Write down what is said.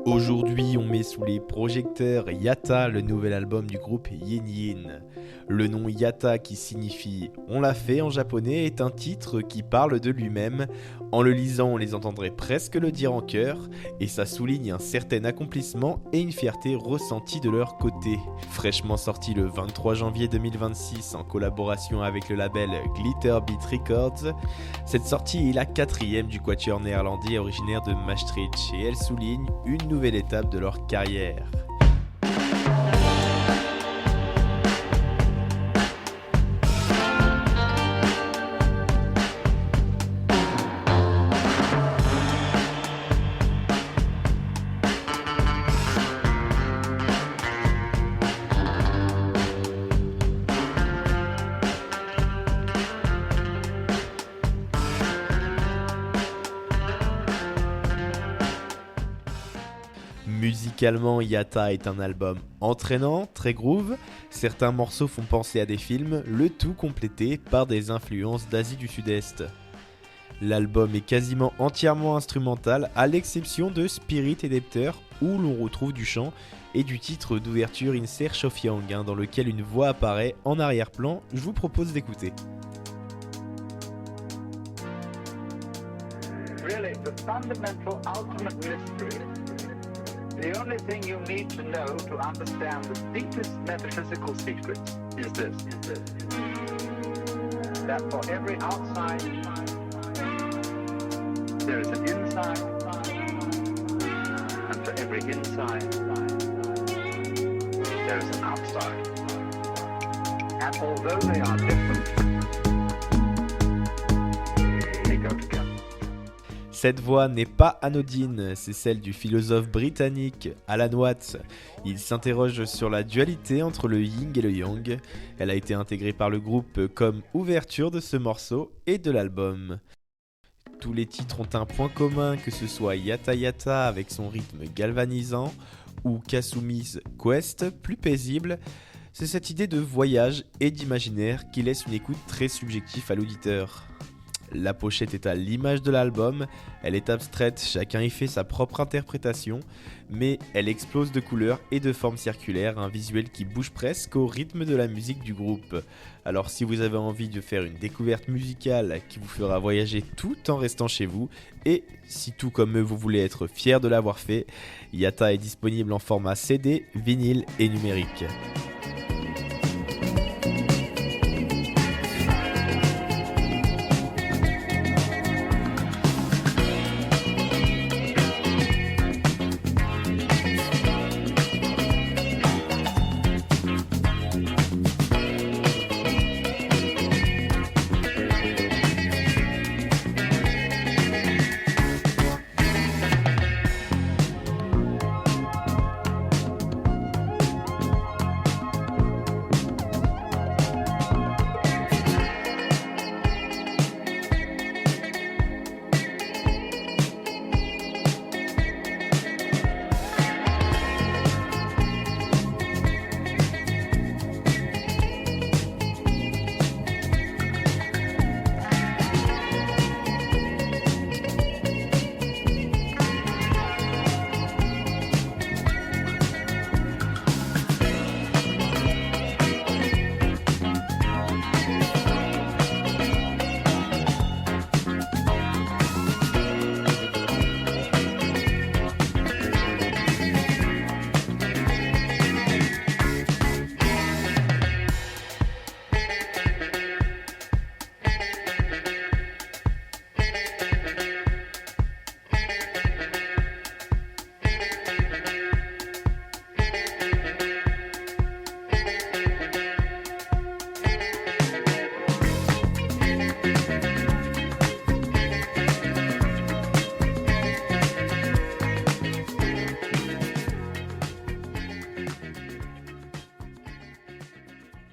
Aujourd'hui, on met sous les projecteurs Yatta, le nouvel album du groupe Yin Yin. Le nom Yatta, qui signifie « on l'a fait » en japonais, est un titre qui parle de lui-même. En le lisant, on les entendrait presque le dire en chœur, et ça souligne un certain accomplissement et une fierté ressentie de leur côté. Fraîchement sorti le 23 janvier 2026 en collaboration avec le label Glitter Beat Records, cette sortie est la 4e du quatuor néerlandais originaire de Maastricht, et elle souligne une nouvelle étape de leur carrière. Musicalement, Yatta est un album entraînant, très groove. Certains morceaux font penser à des films, le tout complété par des influences d'Asie du Sud-Est. L'album est quasiment entièrement instrumental, à l'exception de Spirit et Depter, où l'on retrouve du chant, et du titre d'ouverture In Search of Young, dans lequel une voix apparaît en arrière-plan. Je vous propose d'écouter. Really, the fundamental ultimate mystery. The only thing you need to know to understand the deepest metaphysical secrets is this. That for every outside, there is an inside, and for every inside, there is an outside. And although they are different, they go together. Cette voix n'est pas anodine, c'est celle du philosophe britannique Alan Watts. Il s'interroge sur la dualité entre le yin et le yang. Elle a été intégrée par le groupe comme ouverture de ce morceau et de l'album. Tous les titres ont un point commun, que ce soit Yatta Yatta avec son rythme galvanisant ou Kasumi's Quest, plus paisible. C'est cette idée de voyage et d'imaginaire qui laisse une écoute très subjective à l'auditeur. La pochette est à l'image de l'album, elle est abstraite, chacun y fait sa propre interprétation, mais elle explose de couleurs et de formes circulaires, un visuel qui bouge presque au rythme de la musique du groupe. Alors si vous avez envie de faire une découverte musicale qui vous fera voyager tout en restant chez vous, et si tout comme eux vous voulez être fier de l'avoir fait, Yatta est disponible en format CD, vinyle et numérique.